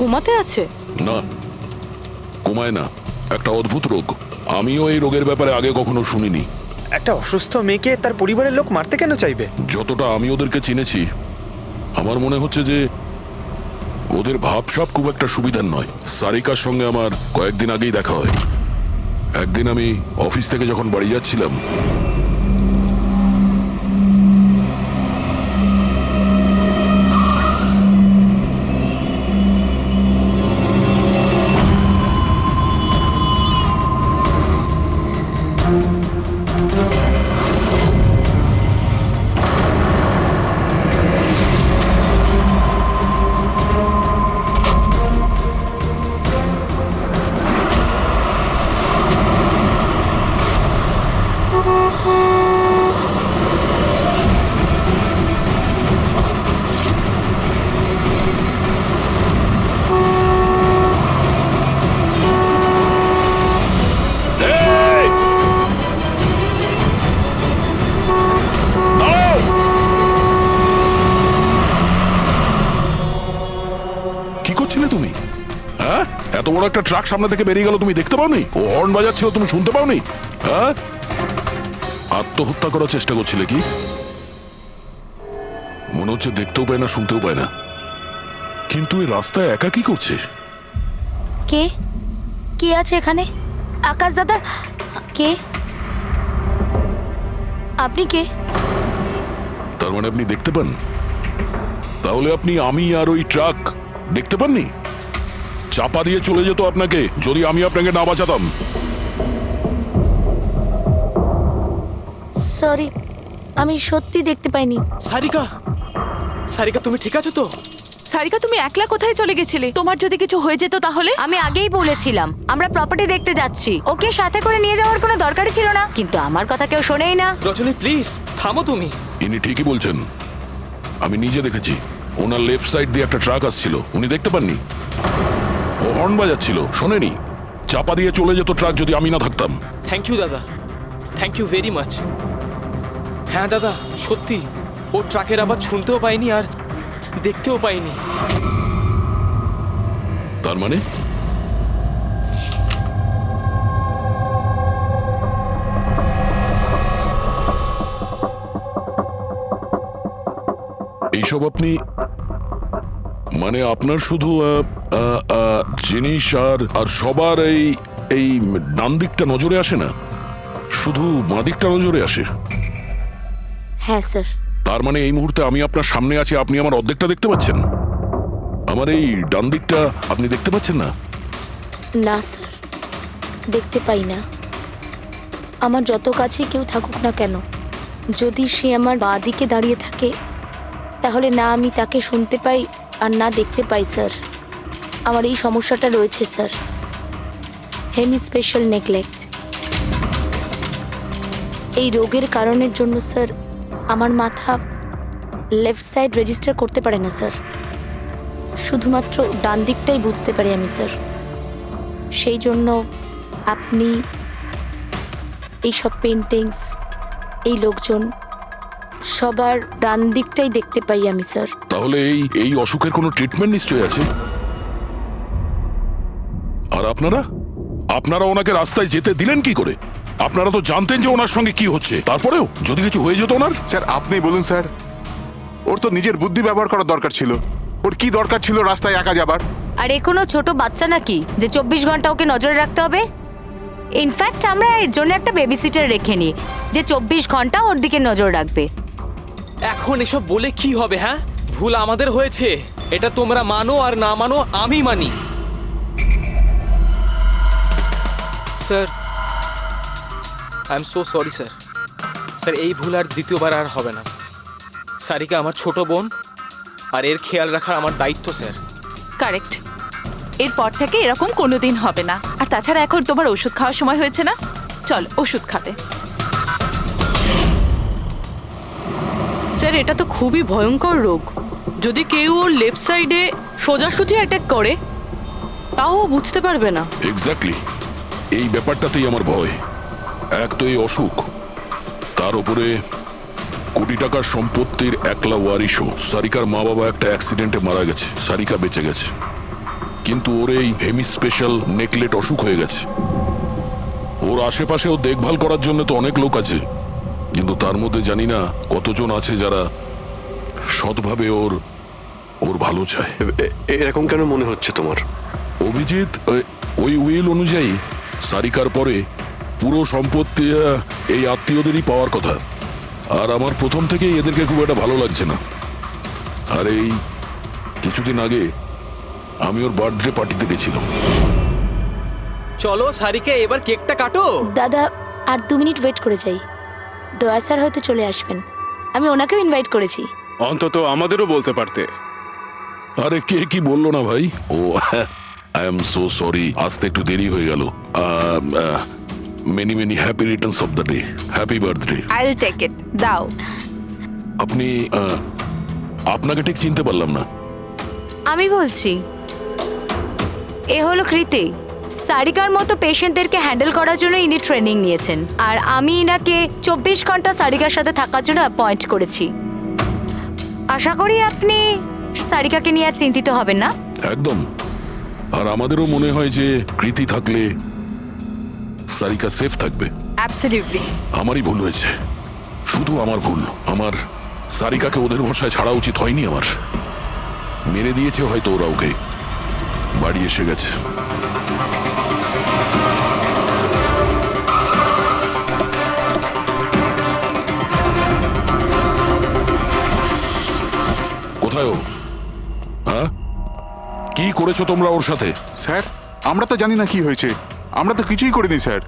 কোমাতে আছে? না, কোমায় না, একটা অদ্ভুত রোগ। আমিও এই রোগের ব্যাপারে আগে কখনো শুনিনি। একটা অসুস্থ মেয়েকে তার পরিবারের লোক মারতে কেন চাইবে? যতটা আমি ওদেরকে চিনেছি, আমার মনে হচ্ছে যে ওদের ভাবসাব খুব একটা সুবিধার নয়। সারিকার সঙ্গে আমার কয়েকদিন আগেই দেখা হয়। একদিন আমি অফিস থেকে যখন বাড়ি যাচ্ছিলাম, কি করছিলে তুমি? হ্যাঁ, এত বড় একটা ট্রাক সামনে থেকে বেরিয়ে গেল, তুমি দেখতে পাওনি? ও হর্ন বাজাচ্ছিল, তুমি শুনতে পাওনি? হ্যাঁ, আত্মহত্যা করার চেষ্টা করছিলে কি? মনে হচ্ছে দেখতেও পায় না, শুনতেও পায় না। কিন্তু এই রাস্তায় একা কি করছে? কে কে আছে এখানে? আকাশ দাদা, কে আপনি? কে? তার মানে আপনি দেখতে পান? তাহলে আপনি আমি আর ওই ট্রাক দেখতে পাননি? চাপা দিয়ে চলে যেত আপনাকে যদি আমি আপনাকে না বাঁচাতাম। সরি, আমি সত্যি দেখতে পাইনি। সারিকা, সারিকা তুমি ঠিক আছো তো? সারিকা, তুমি একলা কোথায় চলে গেছিলে? তোমার যদি কিছু হয়ে যেত তাহলে? আমি আগেই বলেছিলাম আমরা প্রপার্টি দেখতে যাচ্ছি, ওকে সাথে করে নিয়ে যাওয়ার কোনো দরকারই ছিল না, কিন্তু আমার কথা কেউ শোনেই না। রজনী প্লিজ থামো তুমি। ইনি ঠিকই বলছেন, আমি নিজে দেখেছি। ওনার লেফট সাইড দিয়ে একটা ট্রাক আসছিল, উনি দেখতে পাননি। ও হর্ন বাজাচ্ছিল, শোনেনি। চাপা দিয়ে চলে যেত ট্রাক যদি আমি না থাকতাম। থ্যাংক ইউ দাদা, থ্যাংক ইউ ভেরি মাচ। হ্যাঁ দাদা, সত্যি ও ট্রাকের আওয়াজ শুনতেও পাইনি আর দেখতেও পাইনি। তার মানে এইসব আপনি, মানে আপনার শুধু জিনিস আর সবার এই ডান দিকটা নজরে আসে না, শুধু বাঁ দিকটা নজরে আসে? হ্যাঁ স্যার। তার মানে এই মুহূর্তে আমি আপনার সামনে আছি, আপনি আমার অর্ধেকটা দেখতে পাচ্ছেন, আমার এই ডান দিকটা আপনি দেখতে পাচ্ছেন না? না স্যার, দেখতে পাই না। আমার যত কাছে কেউ থাকুক না কেন, যদি সে আমার বাঁ দিকে দাঁড়িয়ে থাকে তাহলে না আমি তাকে শুনতে পাই আর না দেখতে পাই স্যার। আমার এই সমস্যাটা রয়েছে স্যার, হেমি স্পেশাল নেগলেক্ট। এই রোগের কারণের জন্য স্যার আমার মাথা লেফট সাইড রেজিস্টার করতে পারে না স্যার, শুধুমাত্র ডান দিকটাই বুঝতে পারি আমি স্যার। সেই জন্য আপনি এইসব পেন্টিংস, এই লোকজন, সবার ডান দিকটাই দেখতে পাই আমি স্যার। তাহলে এই অসুখের কোনো ট্রিটমেন্ট নিশ্চয়ই আছে। আর আপনারা ওনাকে রাস্তায় যেতে দিলেন কি করে? আপনারা তো জানতেন যে ওনার সঙ্গে কি হচ্ছে, তারপরেও যদি কিছু হয়ে যেত ওনার? স্যার আপনি বলুন স্যার, ওর তো নিজের বুদ্ধি ব্যবহার করার দরকার ছিল। ওর কি দরকার ছিল রাস্তায় একা যাবার? আর এ কোনো ছোট বাচ্চা নাকি যে 24 ঘন্টা ওকে নজরে রাখতে হবে? ইনফ্যাক্ট আমরা এর জন্য একটা বেবি সিটার রেখে নিই যে 24 ঘন্টা ওর দিকে নজর রাখবে। এখন এসব বলে কি হবে? হ্যাঁ, ভুল আমাদের হয়েছে, এটা তোমরা মানো আর না মানো আমি মানি। Sir I am so sorry sir. Sir এই ভুল আর দ্বিতীয়বার আর হবে না। সারিকা আমার ছোট বোন, আর এর খেয়াল রাখা আমার দায়িত্ব স্যার। কারেক্ট, এরপর থেকে এরকম কোনোদিন হবে না। আর তাছাড়া এখন তোমার ওষুধ খাওয়ার সময় হয়েছে না, চল ওষুধ খাবে। স্যার এটা তো খুবই ভয়ঙ্কর রোগ। যদি কেউ ওর লেফট সাইডে সোজাসুজি অ্যাটাক করে তাও ও বুঝতে পারবে না। এক্স্যাক্টলি, এই ব্যাপারটাতেই আমার ভয়। এক তো এই অসুখ, তার উপরে কোটি টাকার সম্পত্তির একলা ওয়ারিশও। সারিকার মা বাবা একটা অ্যাক্সিডেন্টে মারা গেছে, সারিকা বেঁচে গেছে। কিন্তু ওর এই হেমি স্পেশাল নেকলেট অসুখ হয়ে গেছে। ওর আশেপাশে ও দেখভাল করার জন্য তো অনেক লোক আছে, কিন্তু তার মধ্যে জানি না কতজন আছে যারা সৎভাবে ওর ওর ভালো চায়। এরকম কেন মনে হচ্ছে তোমার? অভিজিৎ, ওই উইল অনুযায়ী সারিকার পরে পুরো সম্পত্তি এই আত্মীয়দেরই পাওয়ার কথা। আর আমার প্রথম থেকেই এদেরকে খুব একটা ভালো লাগছে না। আর এই কিছুদিন আগে আমি ওর বার্থডে পার্টিতে গেছিলাম। চলো সারিকা, এবার কেকটা কাটো। দাদা আর 2 মিনিট ওয়েট করে যাই, দয়া স্যার হয়তো চলে আসবেন। আমি ওনাকেও ইনভাইট করেছি। অন্তত আমাদেরও বলতে পারতে। আরে কে কি বললো না ভাই? Oh I am so sorry, আসতে একটু দেরি হয়ে গেল। Many many happy returns of the day, happy birthday. I will take it, দাও। আপনি আপনাকে ঠিক চিনতে পারলাম না। আমি বলছি, এ হলো কৃতি। সারিকার মতো পেশেন্টদেরকে হ্যান্ডেল করার জন্য ইনি ট্রেনিং নিয়েছেন, আর আমি ইনাকে 24 ঘন্টা সারিকার সাথে থাকার জন্য অ্যাপয়েন্ট করেছি। আশা করি আপনি সারিকাকে নিয়ে আর চিন্তিত হবেন না। একদম। আর আমাদেরও মনে হয় যে কৃতি থাকলে সারিকা সেফ থাকবে। অ্যাবসলিউটলি। আমারই ভুল হয়েছে, শুধু আমার ভুল। আমার সারিকাকে ওদের ভরসায় ছাড়া উচিত হয়নি। আমার মেরে দিয়েছে হয়তো ওরা ওকে। বাড়ি এসে গেছে। কোথায় ও? হ্যাঁ, কি করেছো তোমরা ওর সাথে? স্যার, আমরা তো জানি না কি হয়েছে। আমরা তো কিছুই করিনি স্যার।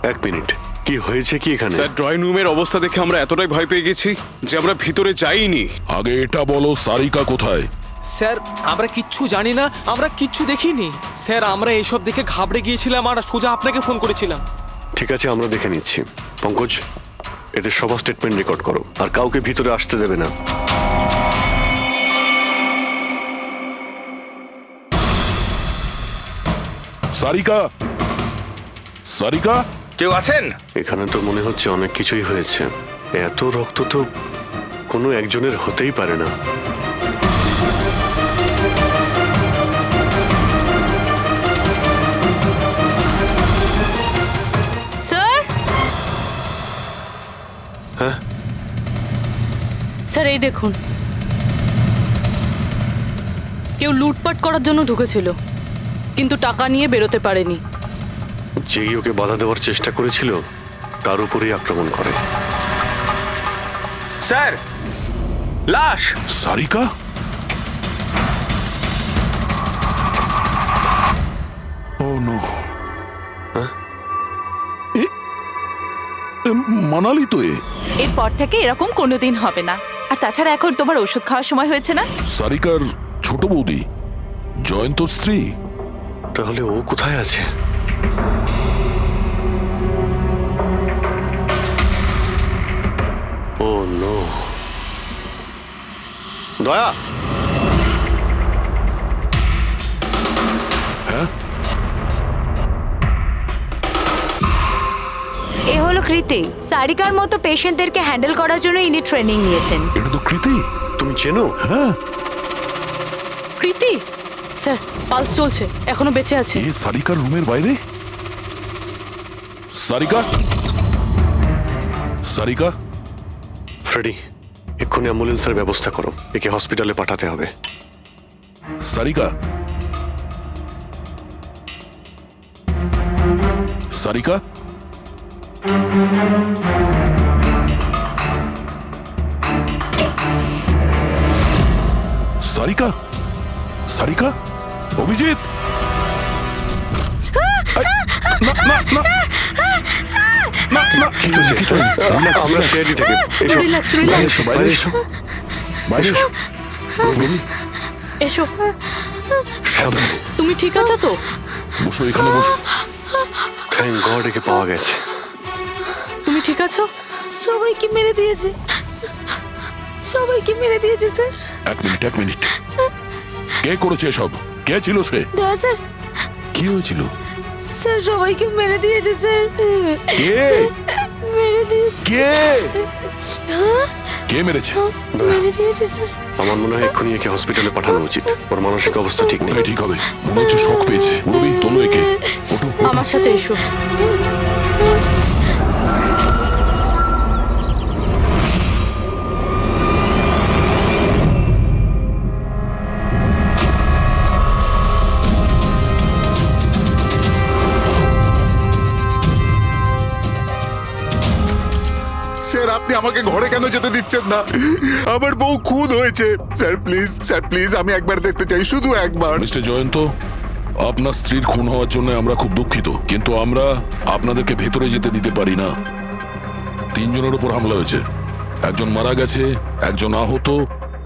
1 মিনিট, কি হয়েছে কি এখানে? স্যার, ড্রয়িং রুমের অবস্থা দেখে আমরা এতটাই ভয় পেয়ে গেছি যে আমরা ভিতরে যাইনি। আগে এটা বলো, সারিকা কোথায়? স্যার, আমরা কিচ্ছু জানি না, আমরা কিচ্ছু দেখিনি। স্যার, আমরা এসব দেখে ঘাবড়ে গিয়েছিলাম আর সোজা আপনাকে ফোন করেছিলাম। ঠিক আছে, আমরা দেখে নিচ্ছি। পঙ্কজ, এদের সবার স্টেটমেন্ট রেকর্ড করো, আর কাউকে ভিতরে আসতে দেবে না। সারিকা, সারিকা, কেউ আছেন? এখানে তো মনে হচ্ছে অনেক কিছুই হয়েছে। এত রক্ত তো কোনো একজনের হতেই পারে না। স্যার, হ্যাঁ? স্যার এই দেখুন, কেউ লুটপাট করার জন্য ঢুকেছিল, কিন্তু টাকা নিয়ে বেরোতে পারেনি। যেই ওকে বাধা দেওয়ার চেষ্টা করেছিল তার উপরেই আক্রমণ করে। স্যার, লাশ। সারিকা? ও নো। মানালি তো এ। এরপর থেকে এরকম কোনোদিন হবে না। আর তাছাড়া এখন তোমার ওষুধ খাওয়ার সময় হয়েছে না? সারিকার ছোট বৌদি, জয়ন্তর স্ত্রী। তাহলে ও কোথায় আছে? ও নো। দয়া, এ হলো কৃতি। সারিকার মতো পেশেন্টদেরকে হ্যান্ডেল করার জন্য ইনি ট্রেনিং নিয়েছেন। এটা তো কৃতি। তুমি চেনো? হ্যাঁ, কৃতি। স্যার, পালস চলছে, এখনো বেঁচে আছে। এ সারিকার রুমের বাইরে? সারিকা, সারিকা। ফ্রেডি, এক্ষুনি অ্যাম্বুলেন্সের ব্যবস্থা করো, একে হসপিটালে পাঠাতে হবে। সারিকা, সারিকা, সারিকা, সারিকা, অভিজিৎ। না না না না না, কিছু নেই, কিছু নেই। Relax, আমরা relax. সিআইডি থেকে এসো। রিল্যাক্স, বাইরে রিল্যাক্স। এসো, বাইরে এসো, বাইরে এসো। বেবি, এসো। সাবধানে। তুমি ঠিক আছো তো? বসো, এখানে বসো। থ্যাংক গড, একে পাওয়া গেছে। তুমি ঠিক আছো? সবাইকে মেরে দিয়েছে, সবাইকে মেরে দিয়েছে স্যার। এক মিনিট, এক মিনিট। কে করেছে এসব? কে ছিল সে? দয়া স্যার, কি হয়েছিল? স্যার সবাইকে মেরে দিয়েছে স্যার। কে? মেরে দিয়েছে, কে? কে মেরেছে? মেরে দিয়েছে স্যার। আমার মনে হয় এক্ষুনি একে হসপিটালে পাঠানো উচিত। ওর মানসিক অবস্থা ঠিক নেই। ওটাই ঠিক হবে, মনে হচ্ছে শক পেয়েছে। মুরবি তোলো একে, ওঠো, ওঠো। আমার সাথে এসো। স্যার আপনি আমাকে ঘরে কেন যেতে দিচ্ছেন না? আমার বউ খুন হয়েছে। স্যার প্লিজ আমি একবার দেখতে চাই, শুধু একবার। মিস্টার জয়ন্ত, আপনার স্ত্রীর খুন হওয়ার জন্য আমরা খুব দুঃখিত, কিন্তু আমরা আপনাদেরকে ভেতরে যেতে দিতে পারি না। 3 জনের উপর হামলা হয়েছে, একজন মারা গেছে, একজন আহত,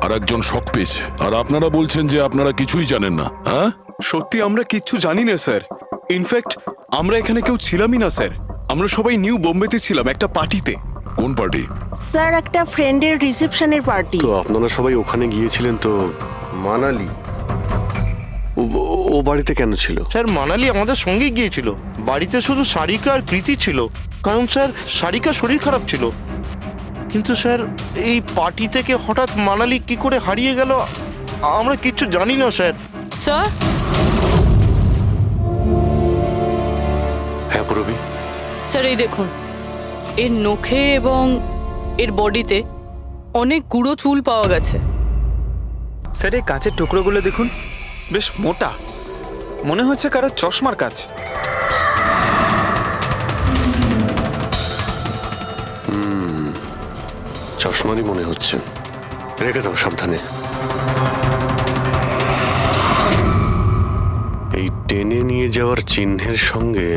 আর একজন শক পেয়েছে। আর আপনারা বলছেন যে আপনারা কিছুই জানেন না। হ্যাঁ, সত্যি আমরা কিচ্ছু জানি না স্যার। ইনফ্যাক্ট আমরা এখানে কেউ ছিলামই না স্যার। আমরা সবাই নিউ বোম্বেতে ছিলাম একটা পার্টিতে। কোন পার্টি? স্যার একটা ফ্রেন্ডের রিসেপশনের পার্টি। তো আপনারা সবাই ওখানে গিয়েছিলেন তো? মানালি। ও বাড়িতে কেন ছিল? স্যার মানালি আমাদের সঙ্গে গিয়েছিল। বাড়িতে শুধু সারিকা আর কৃতি ছিল, কারণ স্যার সারিকা শরীর খারাপ ছিল। কিন্তু স্যার এই পার্টি থেকে হঠাৎ মানালি কি করে হারিয়ে গেল আমরা কিচ্ছু জানি না স্যার। স্যার, হ্যাঁ পূরবী। স্যার এই দেখুন, এর নখে এবং এর বডিতে অনেক গুঁড়ো চুল পাওয়া গেছে। স্যার এই কাঁচের টুকরোগুলো দেখুন, বেশ মোটা, মনে হচ্ছে কারো চশমার কাজ। চশমারই মনে হচ্ছে। রেখে দাও সাবধানে। এই টেনে নিয়ে যাওয়ার চিহ্নের সঙ্গে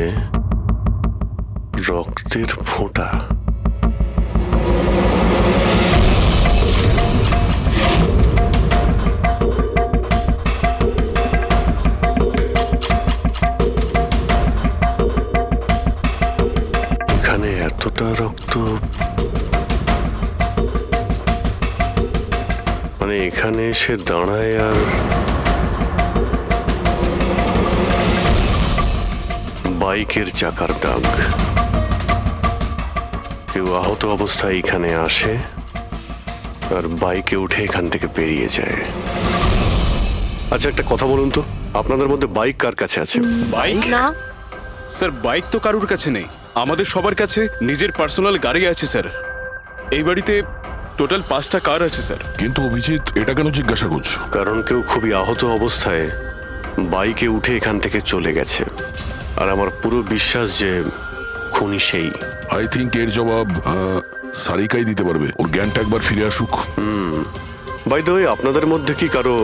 রক্তের ফোঁটা। এখানে এতটা রক্ত, মানে এখানে এসে দাঁড়ায় আর বাইকের চাকার দাগ। কেউ আহত অবস্থায় এখানে আসে আর বাইকে উঠে এখান থেকে বেরিয়ে যায়। আচ্ছা একটা কথা বলুন তো, আপনাদের মধ্যে বাইক কার কাছে আছে? বাইক? না স্যার বাইক তো কারুর কাছে নেই। আমাদের সবার কাছে নিজের পার্সোনাল গাড়ি আছে স্যার। এই বাড়িতে টোটাল 5টা কার আছে স্যার। কিন্তু অভিজিৎ, এটা কেন জিজ্ঞাসা করছো? কারণ কেউ খুবই আহত অবস্থায় বাইকে উঠে এখান থেকে চলে গেছে, আর আমার পুরো বিশ্বাস যে খুনি সেই। আই থিঙ্ক এর জবাব সারিকাই দিতে পারবে। ওর জ্ঞানটা একবার ফিরে আসুক। বাই দ্য ওয়ে, আপনাদের মধ্যে কি কারো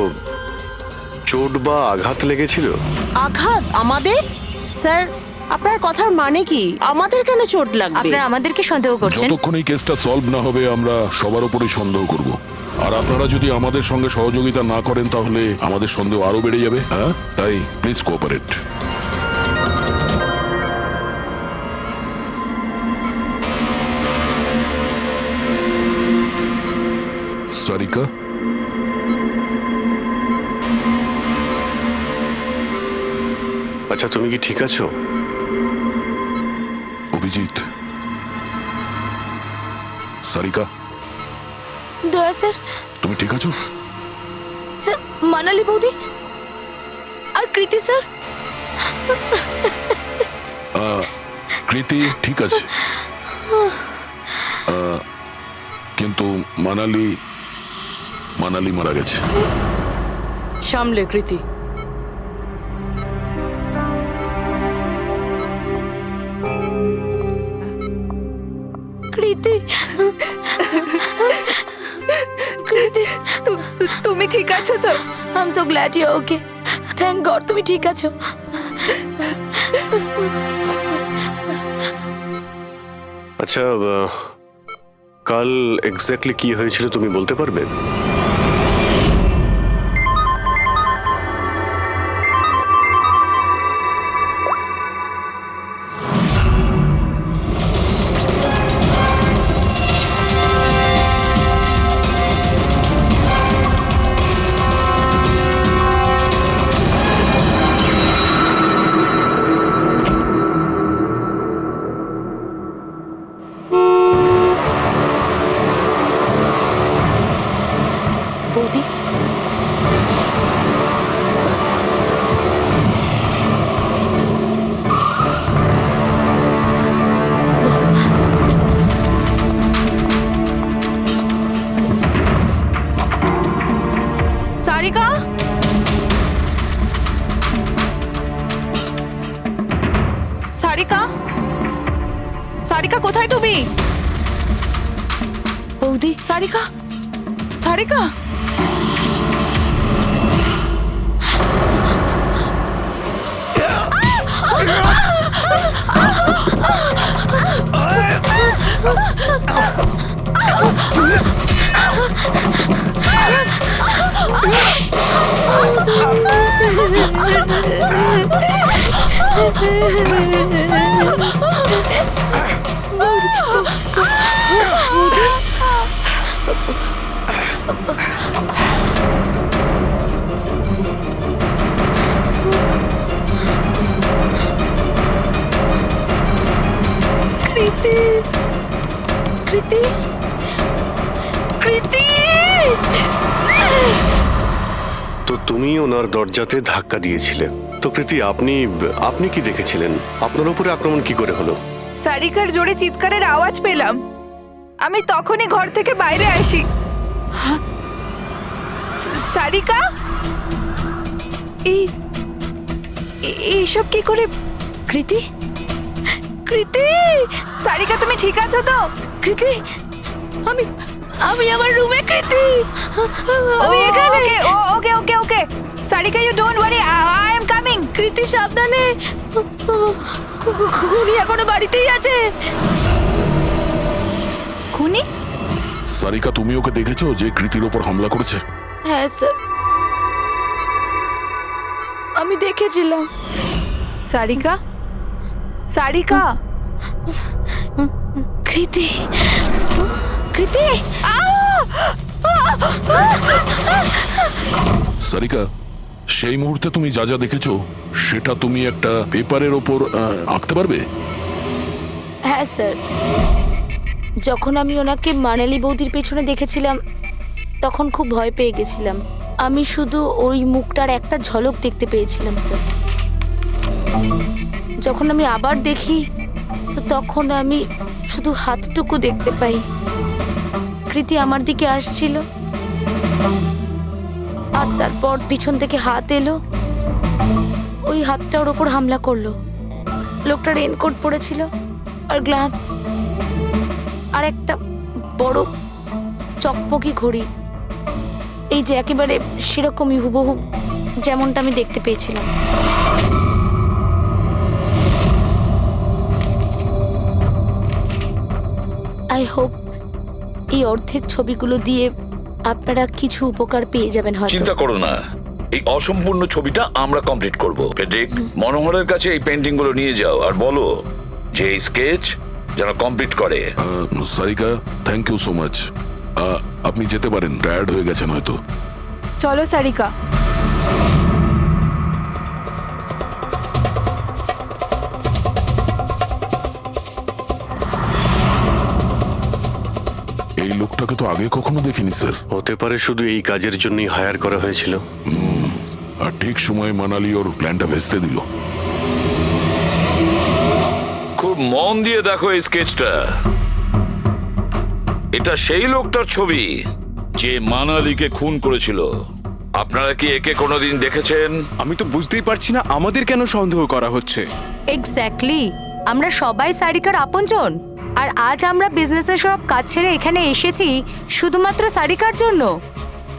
চোট বা আঘাত লেগেছিল? আঘাত আমাদের? স্যার আপনার কথার মানে কি? আমাদের কেন চোট লাগবে? আপনারা আমাদেরকে সন্দেহ করছেন? যতক্ষণ এই কেসটা সলভ না হবে আমরা সবার উপরেই সন্দেহ করব। আর আপনারা যদি আমাদের সঙ্গে সহযোগিতা না করেন তাহলে আমাদের সন্দেহ আরো বেড়ে যাবে। হ্যাঁ, তাই প্লিজ কোঅপারেট। সারিকা, আচ্ছা তুমি কি ঠিক আছো? অভিজিৎ, সারিকা, দয়া স্যার। তুমি ঠিক আছো? স্যার মানালি বৌদি আর কৃতি স্যার। কৃতি ঠিক আছে, কিন্তু মানালি মারা গেছে। সামলে কৃতি। কৃতি, কৃতি তুমি ঠিক আছো তো? I am so glad you okay. Thank God তুমি ঠিক আছো। আচ্ছা কাল এক্স্যাক্টলি কি হয়েছিল তুমি বলতে পারবে? সারিকা, সারিকা কোথায় তুমি? বৌদি, সারিকা, সারিকা, কৃতি, কৃতি, কৃতি। তো তুমি ওনার দরজাতে ধাক্কা দিয়েছিলে। তো কৃতি, আপনি আপনি কি দেখেছিলেন? আপনার উপরে আক্রমণ কি করে হলো? সারিকার জোরে চিৎকারের আওয়াজ পেলাম, আমি তখনই ঘর থেকে বাইরে আসি। সারিকা, এইসব কি করে? কৃতি, কৃতি, সারিকা তুমি ঠিক আছো তো? কৃতি, আমি আমি আমার রুমে। কৃতি, আমি এখানে। Okay okay okay Sarika, you don't worry, I am coming. Kriti, সাবধানে, খুনি এখনো বাড়িতেই আছে। খুনি? সারিকা, তুমি ওকে দেখেছো যে কৃতির ওপর হামলা করেছে? হ্যাঁ স্যার, আমি দেখেছিলাম। সারিকা, সারিকা, কৃতি, কৃতি, সারিকা, সেই মুহূর্তে তুমি যা যা দেখেছো সেটা তুমি একটা পেপারের ওপর আঁকতে পারবে? হ্যাঁ স্যার, যখন আমি ওনাকে মানালি বৌদির পেছনে দেখেছিলাম তখন খুব ভয় পেয়ে গেছিলাম। আমি শুধু ওই মুখটার একটা ঝলক দেখতে পেয়েছিলাম স্যার। যখন আমি আবার দেখি তো তখন আমি শুধু হাতটুকু দেখতে পাই। কৃতি আমার দিকে আসছিল আর তারপর পিছন থেকে হাত এলো, ওই হাতটা ওর ওপর হামলা করলো। লোকটা রেনকোট পরেছিল আর গ্লাভস আর একটা বড় চকপকি ঘড়ি, এই যে একেবারে সেরকমই হুবহু যেমনটা আমি দেখতে পেয়েছিলাম। আই হোপ এই অর্ধেক ছবিগুলো দিয়ে আপনারা কিছু উপকার পেয়ে যাবেন হয়তো। চিন্তা করো না, এই অসম্পূর্ণ ছবিটা আমরা কমপ্লিট করব। ফেডরিক, মনোহরের কাছে এই পেন্টিং গুলো নিয়ে যাও আর বলো যে এই স্কেচ যেন কমপ্লিট করে। Sarika, thank you so much. আপনি যেতে পারেন, টায়ার্ড হয়ে গেছেন হয়তো। চলো সারিকা। এই লোকটাকে তো আগে কখনো দেখিনি স্যার। হতে পারে শুধু এই কাজের জন্যই হায়ার করা হয়েছিল। আর ঠিক সময়ে মানালি ওর প্ল্যানটা ভেস্তে দিল। খুব মন দিয়ে দেখো এই স্কেচটা। এটা সেই লোকটার ছবি যে মানালিকে খুন করেছিল। আপনারা কি একে কোনোদিন দেখেছেন? আমি তো বুঝতেই পারছি না আমাদের কেন সন্দেহ করা হচ্ছে। এক্স্যাক্টলি, আমরা সবাই সারিকার আপনজন, আর আজ আমরা বিজনেসের সব কাজ ছেড়ে এখানে এসেছি শুধুমাত্র সারিকার জন্য।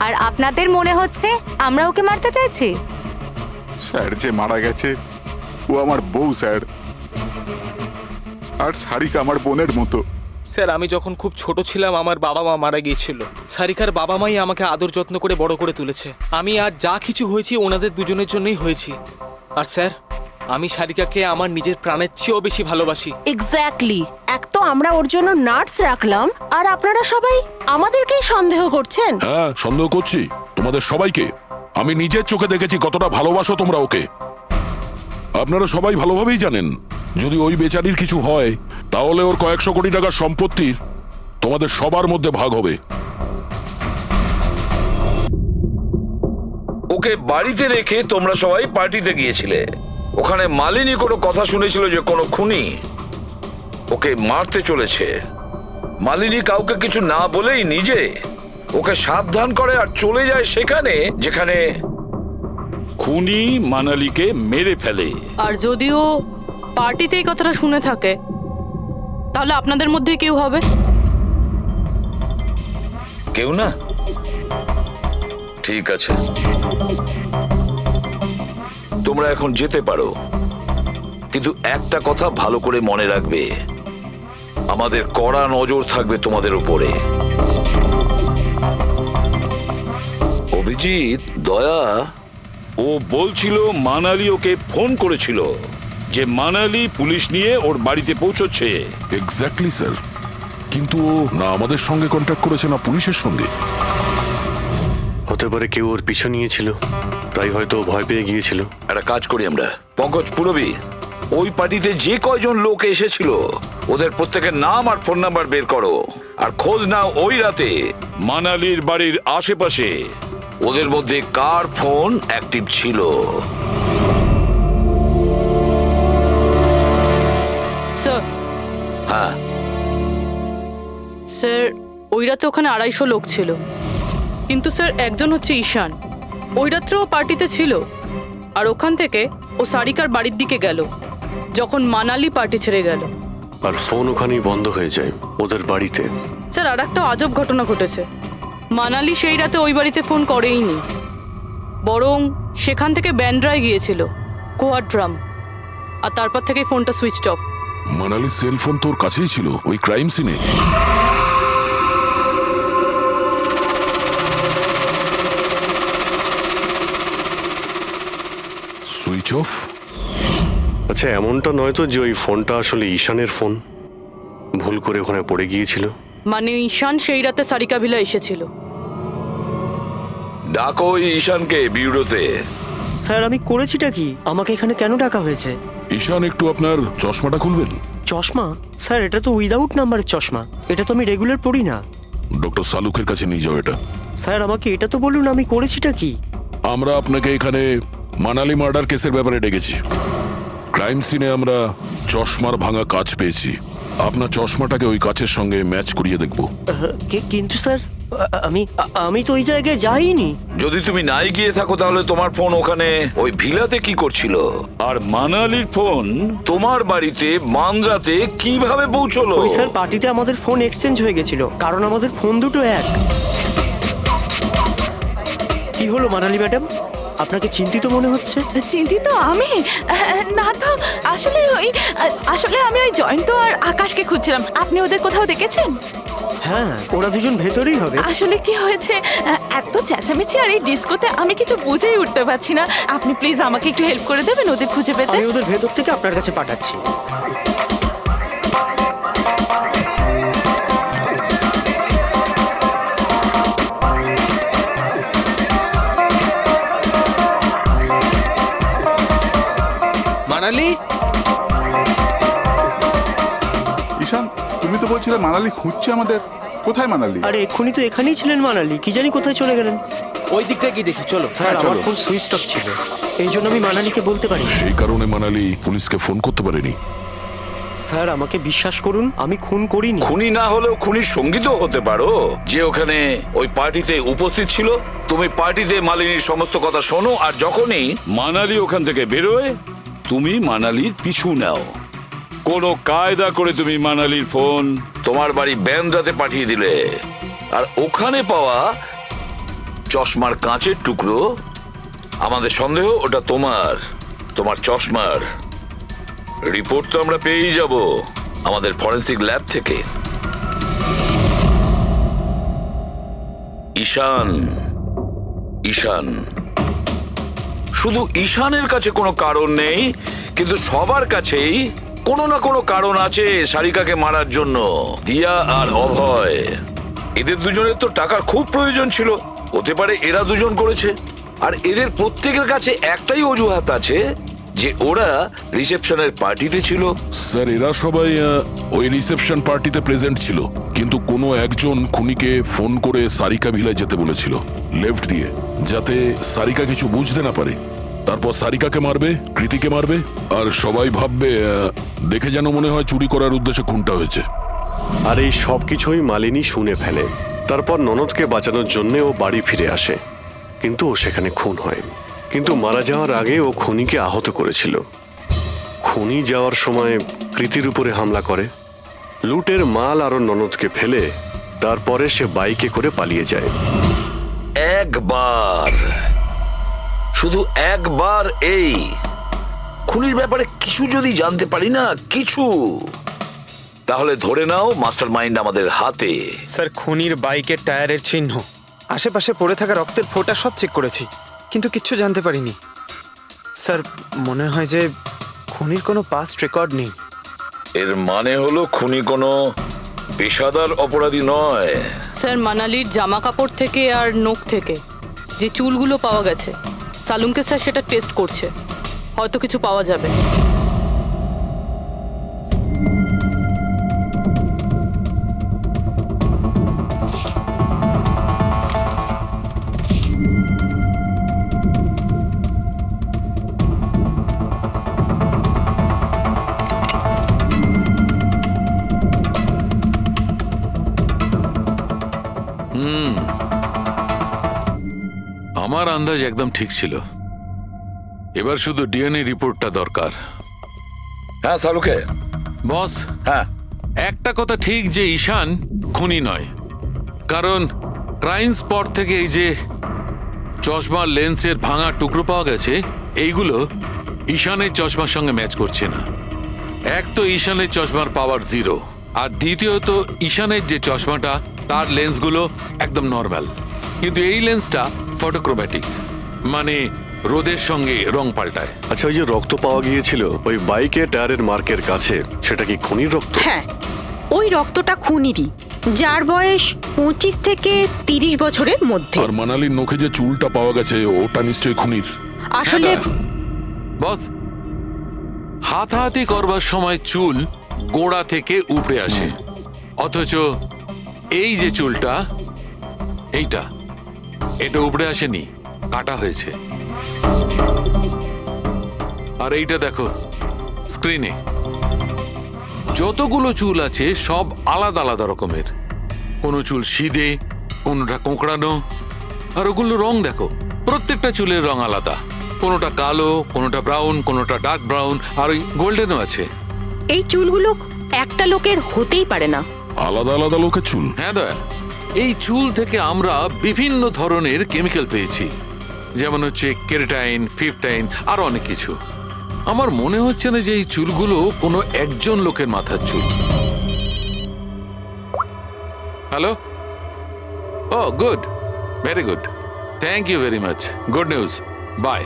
আর আপনাদের মনে হচ্ছে আমরা ওকে মারতে চাইছি? স্যার যে মারা গেছে ও আমার বউ স্যার, আর সারিকা আমার বোনের মতো। স্যার, আমি যখন খুব ছোট ছিলাম আমার বাবা মা মারা গিয়েছিল। সারিকার বাবা মাই আমাকে আদর যত্ন করে বড় করে তুলেছে। আমি আজ যা কিছু হয়েছি ওনাদের দুজনের জন্যই হয়েছি। আর স্যার, আমি সারিকাকে আমার নিজের প্রাণের চেয়েও বেশি ভালোবাসি। এক্স্যাক্টলি, এক তো আমরা ওর জন্য নার্স রাখলাম আর আপনারা সবাই আমাদেরকেই সন্দেহ করছেন। হ্যাঁ, সন্দেহ করছি তোমাদের সবাইকে। আমি নিজের চোখে দেখেছি কতটা ভালোবাসো তোমরা ওকে। আপনারা সবাই ভালোভাবেই জানেন যদি ওই বেচারির কিছু হয় তাহলে ওর কয়েকশো কোটি টাকার সম্পত্তির তোমাদের সবার মধ্যে ভাগ হবে। ওকে বাড়িতে রেখে তোমরা সবাই পার্টিতে গিয়েছিলে। ওখানে মালিনী কোনো কথা শুনেছিল যে কোনো খুনি ওকে মারতে চলেছে। মালিনী কাউকে কিছু না বলেই নিজে ওকে সাবধান করে আর চলে যায় সেখানে যেখানে খুনি মানালিকে মেরে ফেলে। আর যদিও পার্টিতে এই কথাটা শুনে থাকে, তাহলে আপনাদের মধ্যে কেউ হবে? কেউ না? ঠিক আছে, তোমরা এখন যেতে পারো, কিন্তু একটা কথা ভালো করে মনে রাখবে, আমাদের কড়া নজর থাকবে তোমাদের উপরে। অভিজিৎ, দয়া, ও বলছিল মানালি ওকে ফোন করেছিল যে মানালি পুলিশ নিয়ে ওর বাড়িতে পৌঁছচ্ছে। এক্স্যাক্টলি স্যার, কিন্তু ও না আমাদের সঙ্গে কন্ট্যাক্ট করেছে না পুলিশের সঙ্গে। হতে পারে কেউ ওর পিছু নিয়েছিল, তাই হয়তো ও ভয় পেয়ে গিয়েছিল। একটা কাজ করি আমরা, পঙ্কজ পুরবি, ওই পার্টিতে যে কয়জন লোক এসেছিল ওদের প্রত্যেকের নাম আর ফোন নাম্বার বের করো, আর খোঁজ নাও ওই রাতে মানালির বাড়ির আশেপাশে ওদের মধ্যে কার ফোন অ্যাক্টিভ ছিল। স্যার, হ্যাঁ স্যার, ওই রাতে ওখানে 250 লোক ছিল, কিন্তু স্যার একজন হচ্ছে ঈশান। ওই রাত্রেও পার্টিতে ছিল, আর ওখান থেকে ও সারিকার বাড়ির দিকে গেল যখন মানালি পার্টি ছেড়ে গেল। আর ফোন ওখানেই বন্ধ হয়ে যায় ওদের বাড়িতে। স্যার, আর একটা আজব ঘটনা ঘটেছে। মানালি সেই রাতে ওই বাড়িতে ফোন করেইনি, বরং সেখান থেকে ব্যান্ড্রায় গিয়েছিল, কোয়াড্রাম, আর তারপর থেকে ফোনটা সুইচড অফ। মানালির সেলফোন তোর কাছেই ছিল ওই ক্রাইম সিনে? Switch off? আচ্ছা, এমনটা নয় তো যে ওই ফোনটা আসলে ঈশানের ফোন, ভুল করে ওখানে পড়ে গিয়েছিল? মানে ঈশান সেই রাতে সারিকা ভিলা এসেছিল। ডাকো ওই ঈশানকে বিউরোতে। স্যার, আমি করেছিটা কি? আমাকে এখানে কেন ডাকা হয়েছে? ঈশান, একটু আপনার চশমাটা খুলবেন? চশমা? স্যার, এটা তো উইদাউট নাম্বারের চশমা, এটা তো আমি রেগুলার পড়ি না। ডক্টর সালুকের কাছে নিয়ে যাও এটা। স্যার, আমাকে এটা তো বলুন, আমি করেছিটা কি? আমরা আপনাকে এখানে মানালি মার্ডার কেসের ব্যাপারে ডেকেছি। ক্রাইম সিনে আমরা চশমার ভাঙা কাঁচ পেয়েছি। আপনার চশমাটাকে ওই কাচের সঙ্গে ম্যাচ করিয়ে দেখব। কিন্তু স্যার, আমি তো ওই জায়গায় যাইনি। যদি তুমি নাই গিয়ে থাকো তাহলে তোমার ফোন ওখানে ওই ভিলাতে কি করছিল? আর মানালির ফোন তোমার বাড়িতে মান্দ্রাতে কিভাবে পৌঁছলো? ওই স্যার, পার্টিতে আমাদের ফোন এক্সচেঞ্জ হয়ে গেছিল, কারণ আমাদের ফোন দুটো এক। কি হলো মানালি ম্যাডাম, আপনাকে চিন্তিত মনে হচ্ছে? চিন্তিত আমি? না তো, আসলে আমি ওই জয়ন্ত আর আকাশকে খুঁজছিলাম। আপনি ওদের কোথাও দেখেছেন? হ্যাঁ, ওরা দুজন ভেতরেই হবে। আসলে কি হয়েছে, এত চেঁচামেচি আর এই ডিস্কোতে আমি কিছু বুঝেই উঠতে পারছি না। আপনি প্লিজ আমাকে একটু হেল্প করে দেবেন ওদের খুঁজে পেতে? আমি ওদের ভেতর থেকে আপনার কাছে পাঠাচ্ছি। মানালি, ঈশান, তুমি তো বলছিলে মানালি খুঁজছে আমাদের। কোথায় মানালি? আরে এক্ষুনি তো এখানেই ছিলেন মানালি, কি জানি কোথায় চলে গেলেন। ওই দিকটা কি দেখি, চলো। স্যার, আমার ফোন সুইচ অফ ছিল, এই জন্য আমি মানালিকে বলতে পারি। সেই কারণে মানালি পুলিশকে ফোন করতে পারেনি। স্যার, আমাকে বিশ্বাস করুন, আমি খুন করিনি। খুনি না হলেও খুনির সঙ্গী তো হতে পারো, যে ওখানে ওই পার্টিতে উপস্থিত ছিল। তুমি পার্টিতে মালিনীর সমস্ত কথা শোনো, আর যখনই মানালি ওখান থেকে বেরোয় তুমি মানালির পিছু নাও। কোনো কায়দা করে তুমি মানালির ফোন তোমার বাড়ি ব্যান্দ্রাতে পাঠিয়ে দিলে, আর ওখানে পাওয়া চশমার কাঁচের টুকরো, আমাদের সন্দেহ ওটা তোমার চশমার রিপোর্ট তো আমরা পেয়েই যাব আমাদের ফরেন্সিক ল্যাব থেকে। ঈশান, শুধু ঈশানের কাছে কোনো কারণ নেই, কিন্তু সবার কাছেই কোনো না কোনো কারণ আছে সারিকাকে মারার জন্য। দিয়া আর অভয়, এদের দুজনের তো টাকার খুব প্রয়োজন ছিল, হতে পারে এরা দুজন করেছে। আর এদের প্রত্যেকের কাছে একটাই অজুহাত আছে যে ওরা রিসেপশনের পার্টিতে ছিল। স্যার, এরা সবাই ওই রিসেপশন পার্টিতে প্রেজেন্ট ছিল, কিন্তু কোনো একজন খুনিকে ফোন করে সারিকা ভিলায় যেতে বলেছিল লেফট দিয়ে, যাতে সারিকা কিছু বুঝতে না পারে। তারপর সারিকাকে মারবে, কৃতিকে মারবে, আর সবাই ভাববে দেখে যেন মনে হয় চুরি করার উদ্দেশ্যে খুনটা হয়েছে। আর এই সব কিছুই মালিনী শুনে ফেলে। তারপর ননদকে বাঁচানোর জন্য ও বাড়ি ফিরে আসে, কিন্তু ও সেখানে খুন হয়। কিন্তু মারা যাওয়ার আগে ও খুনিকে আহত করেছিল। খুনি যাওয়ার সময় কৃতির উপরে হামলা করে, লুটের মাল আর ওর ননদকে ফেলে তারপরে সে বাইকে করে পালিয়ে যায়। একবার, শুধু একবার এই খুনির ব্যাপারে কিছু যদি জানতে পারি না, কিছু, তাহলে ধরে নাও মাস্টার মাইন্ড আমাদের হাতে। স্যার খুনির বাইকের টায়ারের চিহ্ন, আশেপাশে পড়ে থাকা রক্তের ফোঁটা সব চেক করেছি, কিন্তু কিচ্ছু জানতে পারিনি। স্যার মনে হয় যে খুনির কোনো পাস্ট রেকর্ড নেই। এর মানে হলো খুনি কোনো পেশাদার অপরাধী নয়। স্যার, মানালির জামা কাপড় থেকে আর নখ থেকে যে চুলগুলো পাওয়া গেছে, সালুঙ্কে স্যার সেটা টেস্ট করছে, হয়তো কিছু পাওয়া যাবে। আমার আন্দাজ একদম ঠিক ছিল, এবার শুধু ডিএনএ রিপোর্টটা দরকার। হ্যাঁ সালুকে বস, হ্যাঁ একটা কথা ঠিক যে ঈশান খুনি নয়, কারণ ক্রাইম স্পট থেকে এই যে চশমার লেন্সের ভাঙা টুকরো পাওয়া গেছে, এইগুলো ঈশানের চশমার সঙ্গে ম্যাচ করছে না। এক তো ঈশানের চশমার পাওয়ার 0, আর দ্বিতীয়ত ঈশানের যে চশমাটা তার লেন্সগুলো একদম নর্মাল, কিন্তু এই লেন্সটা ফটোক্রোম্যাটিক, মানে রোদের সঙ্গে রং পাল্টায়। আচ্ছা, ওই যে রক্ত পাওয়া গিয়েছিল ওই বাইকে টায়ারের মার্কের কাছে, সেটা কি খুনির রক্ত? হ্যাঁ, ওই রক্তটা খুনিরই, যার বয়স 25 থেকে 30 বছরের মধ্যে। আর মানালির নখে যে চুলটা পাওয়া গেছে ওটা নিশ্চয়ই খুনির। আসলে বস, হাতাহাতি করবার সময় চুল গোড়া থেকে উপড়ে আসে, অথচ এই যে চুলটা, এটা উপড়ে আসেনি, কাটা হয়েছে। আর এইটা দেখো স্ক্রিনে, যতগুলো চুল আছে সব আলাদা আলাদা রকমের, কোনো চুল সিধে, কোনোটা কোঁকড়ানো, আর ওগুলো রং দেখো, প্রত্যেকটা চুলের রং আলাদা, কোনোটা কালো, কোনোটা ব্রাউন, কোনোটা ডার্ক ব্রাউন, আর ওই গোল্ডেনও আছে। এই চুলগুলো একটা লোকের হতেই পারে না। আলাদা আলাদা লোকের চুল? হ্যাঁ দয়া, এই চুল থেকে আমরা বিভিন্ন ধরনের কেমিক্যাল পেয়েছি, যেমন হচ্ছে কেরাটিন, ফিফটাইন, আর অনেক কিছু। আমার মনে হচ্ছে না যে এই চুলগুলো কোনো একজন লোকের মাথার চুল। Hello, oh good, very good, thank you very much, good news, bye.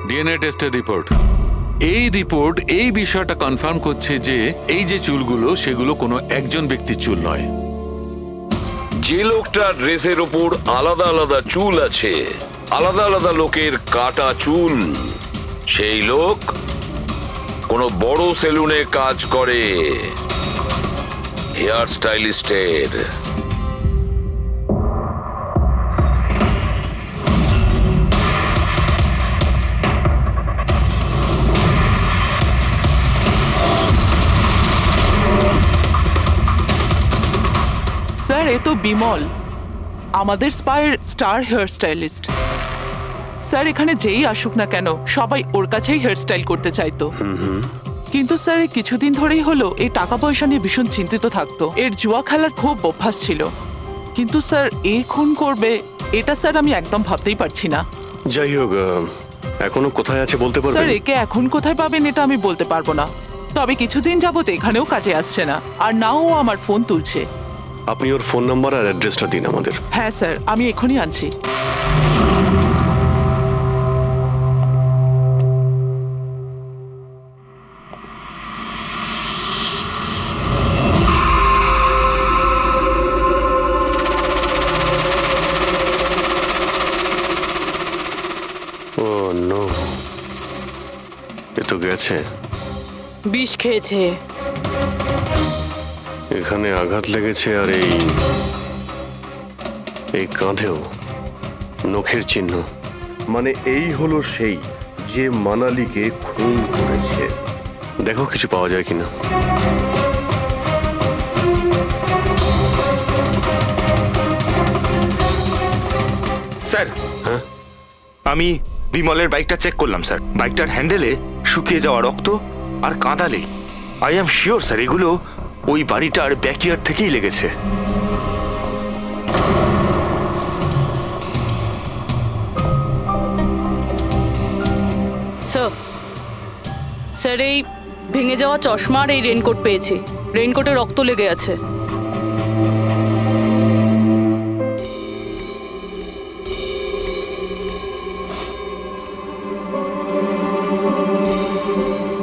DNA টেস্টের রিপোর্ট, এই রিপোর্ট এই বিষয়টা কনফার্ম করছে যে এই যে চুলগুলো সেগুলো কোনো একজন ব্যক্তির চুল নয়। যে লোকটার ড্রেসের ওপর আলাদা আলাদা চুল আছে, আলাদা আলাদা লোকের কাটা চুল, সেই লোক কোনো বড় সেলুনে কাজ করে, হেয়ার স্টাইলিস্টের। স্যার, এ তো বিমল, আমাদের স্পায়ের স্টার হেয়ার স্টাইলিস্ট। স্যার, এখানে যেই আসুক না কেন সবাই ওর কাছেই হেয়ার স্টাইল করতে চাইতো, কিন্তু স্যার এই কিছুদিন ধরেই হলো এই টাকা পয়সা নিয়ে ভীষণ চিন্তিত থাকতো। এর জুয়া খেলার খুব অভ্যাস ছিল, কিন্তু স্যার এই খুন করবে এটা স্যার আমি একদম ভাবতেই পারছি না। যাই হোক, এখনো কোথায় আছে বলতে স্যার, পারবেন? একে এখন কোথায় পাবেন এটা আমি বলতে পারবো না, তবে কিছুদিন যাবত এখানেও কাজে আসছে না, আর নাও আমার ফোন তুলছে। আপনি ওর ফোন নাম্বার আর অ্যাড্রেসটা দিন আমাদের। হ্যাঁ স্যার, আমি এখনই আনছি। ও নো, এ তো গেছে। বিষ খেয়েছে। এখানে আঘাত লেগেছে, আর এই কাঁধেও নখের চিহ্ন। মানে এই হলো সেই যে মানালিকে খুন করেছে। দেখো কিছু পাওয়া যায় কিনা। স্যার, হ্যাঁ, আমি বিমলের বাইকটা চেক করলাম স্যার। বাইকটার হ্যান্ডেলে শুকিয়ে যাওয়া রক্ত আর কাঁদালে। আই এম শিওর স্যার এগুলো ওই বাড়িটার ব্যাকইয়ার্ড থেকেই লেগেছে। স্যার স্যার এই ভেঙে যাওয়া চশমা আর এই রেনকোট পেয়েছি। রেনকোটে রক্ত লেগে আছে।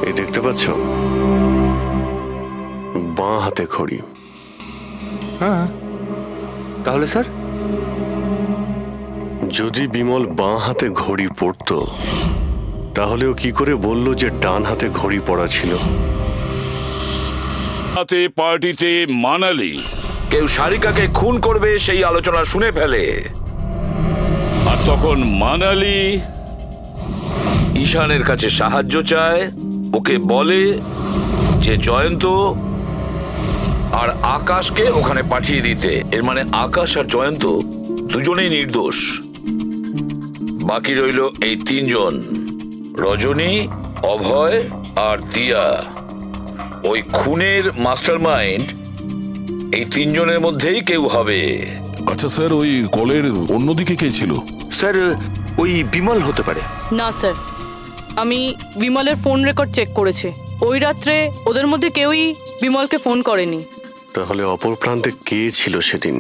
এই দেখতে পাচ্ছ, বাঁ হাতে ঘড়ি। হ্যাঁ, তাহলে স্যার যদি বিমল বাঁ হাতে ঘড়ি পরতো তাহলে ও কি করে বলল যে ডান হাতে ঘড়ি পরা ছিল? রাতে পার্টিতে মানালি কেউ সারিকাকে খুন করবে সেই আলোচনা শুনে ফেলে, আর তখন মানালি ঈশানের কাছে সাহায্য চায়। ওকে বলে যে জয়ন্ত আর আকাশকে ওখানে পাঠিয়ে দিতে। এর মানে আকাশ আর জয়ন্ত দুজনেই নির্দোষ। বাকি রইল এই তিনজন, রজনী, অভয় আর দিয়া। ওই খুনের মাস্টারমাইন্ড এই তিনজনের মধ্যেই কেউ হবে। আচ্ছা স্যার, ওই কলের অন্যদিকে কে ছিল? স্যার ওই বিমল হতে পারে। না স্যার, আমি বিমলের ফোন রেকর্ড চেক করেছি। ওই রাত্রে ওদের মধ্যে কেউই বিমলকে ফোন করেনি। তাহলে অপর প্রান্তে কে ছিল সেদিন?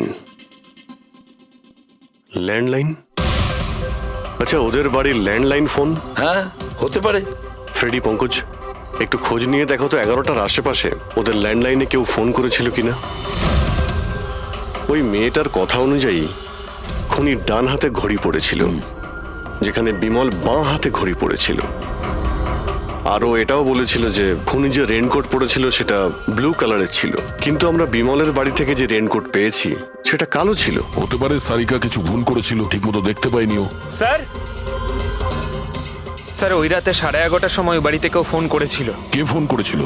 ল্যান্ডলাইন? আচ্ছা, ওদের বাড়ির ল্যান্ডলাইন ফোন? হ্যাঁ, হতে পারে। ফ্রেডি, পঙ্কজ, একটু খোঁজ নিয়ে দেখো তো 11টার আশেপাশে ওদের ল্যান্ডলাইনে কেউ ফোন করেছিল কিনা। ওই মেয়েটার কথা অনুযায়ী খুনি ডান হাতে ঘড়ি পড়েছিল, যেখানে বিমল বাঁ হাতে ঘড়ি পড়েছিল। আরও এটাও বলেছিল যে খুনি যে রেনকোট পরেছিল সেটা ব্লু কালারের ছিল, কিন্তু আমরা বিমলের বাড়ি থেকে যে রেনকোট পেয়েছি সেটা কালো ছিল। হতে পারে সারিকা কিছু ভুল করেছিল, ঠিকমতো দেখতে পাইনি ও। স্যার স্যার ওই রাতে 11:30টার সময় ওই বাড়িতে কেউ ফোন করেছিল। কে ফোন করেছিল?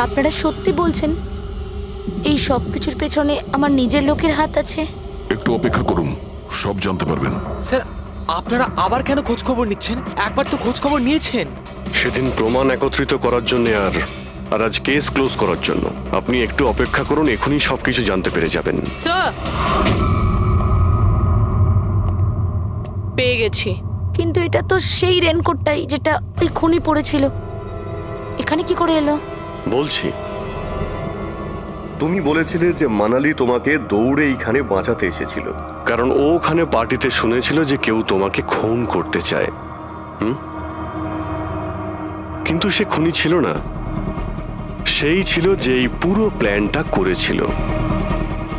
আপনারা সত্যি বলছেন এই সব কিছুর পেছনে আমার নিজের লোকের হাত আছে? একটু অপেক্ষা করুন, সব জানতে পারবেন। স্যার, আপনারা আবার কেন খোঁজ খবর নিচ্ছেন? একবার তো খোঁজ খবর নিয়েছেন। সেদিন প্রমাণ একত্রিত করার জন্য আর আজ কেস ক্লোজ করার জন্য। আপনি একটু অপেক্ষা করুন, এখনই সবকিছু জানতে পেরে যাবেন। স্যার, পেয়ে গেছি। কিন্তু এটা তো সেই রেনকোটটাই যেটা ওই খুনি পড়েছিল। এখানে কি করে এলো? বলছি, তুমি বলেছিলে যে মানালি তোমাকে দৌড়ে এইখানে বাঁচাতে এসেছিল। কারণ ও ওখানে পার্টিতে শুনেছিল যে কেউ তোমাকে খুন করতে চায়। কিন্তু সে খুনি ছিল না, সেই ছিল যে এই পুরো প্ল্যানটা করেছিল।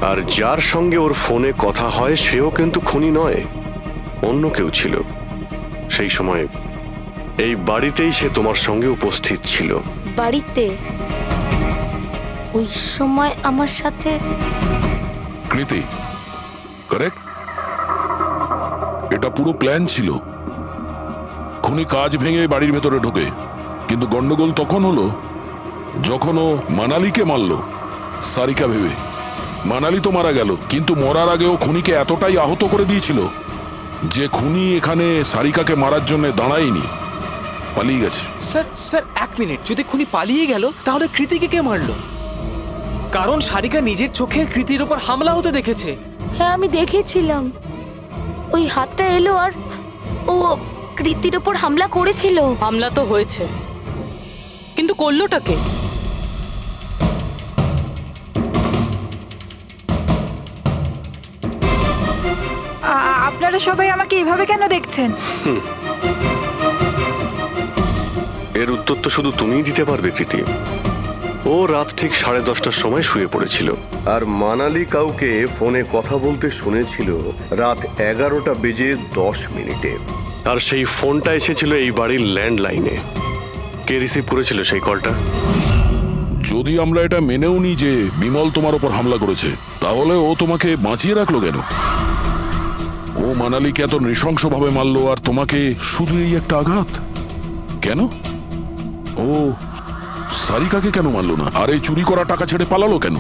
আর যার সঙ্গে ওর ফোনে কথা হয় সেও কিন্তু খুনি নয়, অন্য কেউ ছিল। সেই সময় এই বাড়িতেই সে তোমার সঙ্গে উপস্থিত ছিল। বাড়িতে? ওই সময় আমার সাথে কৃতি, কারেক্ট? এটা পুরো প্ল্যান ছিল। খুনি কাজ ভেঙে বাড়ির ভেতরে ঢোকে, কিন্তু গন্ডগোল তখন হলো যখন ও মানালিকে মারল সারিকা ভেবে। মানালি তো মারা গেল, কিন্তু মরার আগে ও খুনিকে এতটাই আহত করে দিয়েছিল যে খুনি এখানে সারিকাকে মারার জন্য দাঁড়ায়নি, পালিয়ে গেছে। Sir sir, 1 minute. যদি খুনি পালিয়ে গেল তাহলে কৃতিকে কে মারলো? কারণ সারিকা নিজের চোখে কৃতির ওপর হামলা হতে দেখেছে। হ্যাঁ, আমি দেখেছিলাম। ওই হাতটা এলো আর ও কৃতির ওপর হামলা করেছিল। হামলা তো হয়েছে, কিন্তু করলোটা কে? আপনারা সবাই আমাকে এভাবে কেন দেখছেন? এর উত্তর তো শুধু তুমিই দিতে পারবে কৃতি। ও রাত ঠিক 10:30টার সময় শুয়ে পড়েছিল। আর মানালি কাউকে ফোনে কথা বলতে শুনেছিল রাত 11:10 আর সেই ফোনটা এসেছিল এই বাড়ির ল্যান্ডলাইনে। কে রিসিভ করেছিল সেই কলটা? যদি আমরা এটা মেনেও নিই যে বিমল তোমার ওপর হামলা করেছে, তাহলে ও তোমাকে বাঁচিয়ে রাখলো কেন? ও মানালিকে এত নৃশংসভাবে মারলো, আর তোমাকে শুধু এই একটা আঘাত কেন? ও সারিকাকে কেন মারলো না? আর এই চুরি করা টাকা ছেড়ে পালালো কেন?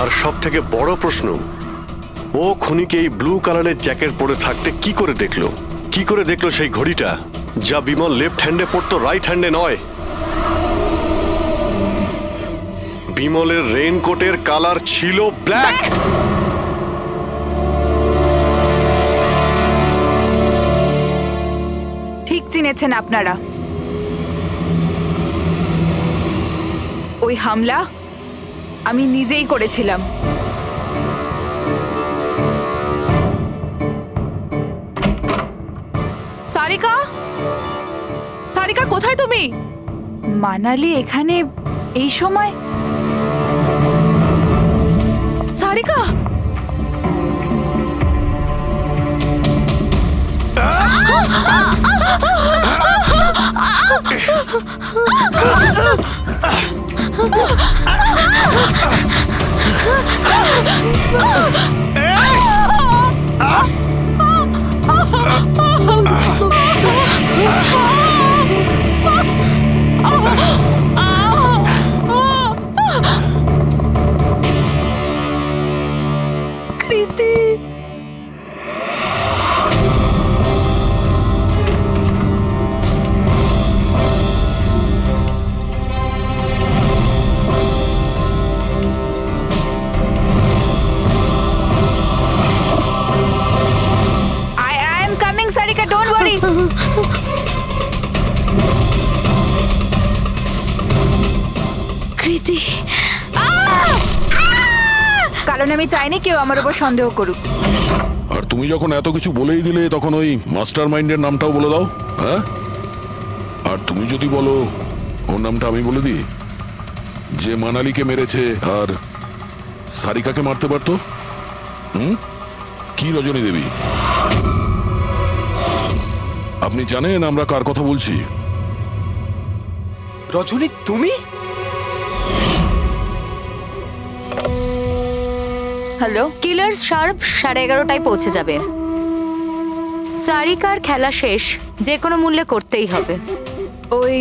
আর সব থেকে বড় প্রশ্ন, ও ও খুনিকে এই ব্লু কালারের জ্যাকেট পরে থাকতে কি করে দেখলো? কি করে দেখলো সেই ঘড়িটা যা বিমল লেফট হ্যান্ডে পড়তো, রাইট হ্যান্ডে নয়? বিমলের রেইনকোটের কালার ছিল ব্ল্যাক। ঠিক চিনেছেন আপনারা। ওই হামলা আমি নিজেই করেছিলাম। সারিকা, সারিকা কোথায় তুমি? মানালি এখানে এই সময়? সারিকা, কৃতি, I am coming, Sarika, don't worry. কৃতি, কারণ আমি চাইনি কেউ আমার উপর সন্দেহ করুক। আর তুমি যখন এত কিছু বলেই দিলে তখন ওই মাস্টার মাইন্ডের নামটাও বলে দাও। হ্যাঁ, আর তুমি যদি বলো ওর নামটা আমি বলে দিই, যে মানালিকে মেরেছে আর সারিকাকে মারতে পারতো। কি রজনী দেবী, আপনি জানেন আমরা কার কথা বলছি? রজনী, তুমি? হ্যালো, কিলার শার্প 11:30টায় পৌঁছে যাবে। সারিকার খেলা শেষ, যে কোনো মূল্যে করতেই হবে। ওই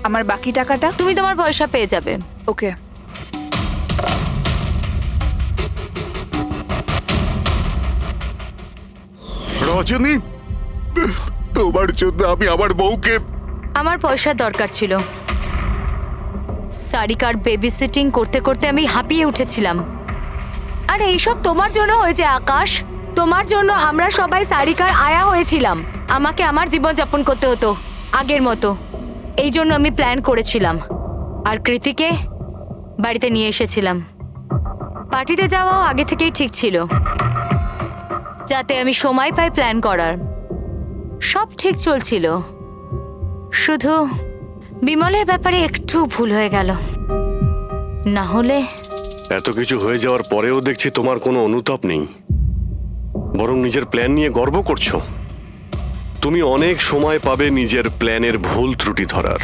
আমার বাকি টাকাটা? তুমি তোমার পয়সা পেয়ে যাবে। ওকে। রজনী, তোমার জন্য আমি আমার বউকে... আমার পয়সার দরকার ছিল। সারিকার বেবি সিটিং করতে করতে আমি হাঁপিয়ে উঠেছিলাম। আর এইসব তোমার জন্য হয়েছে আকাশ। তোমার জন্য আমরা সবাই সারিকার আয়া হয়েছিলাম। আমাকে আমার জীবন যাপন করতে হতো আগের মতো। এই জন্য আমি প্ল্যান করেছিলাম আর কৃতিকে বাড়িতে নিয়ে এসেছিলাম। পার্টিতে যাওয়াও আগে থেকেই ঠিক ছিল, যাতে আমি সময় পাই প্ল্যান করার। সব ঠিক চলছিল, শুধু বিমলের ব্যাপারে একটু ভুল হয়ে গেল। না হলে এত কিছু হয়ে যাওয়ার পরেও দেখছি তোমার কোনো অনুতাপ নেই, বরং নিজের প্ল্যান নিয়ে গর্ব করছো। তুমি অনেক সময় পাবে নিজের প্ল্যানের ভুল ত্রুটি ধরার,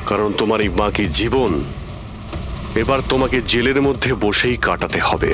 কারণ তোমার এই বাকি জীবন এবার তোমাকে জেলের মধ্যে বসেই কাটাতে হবে।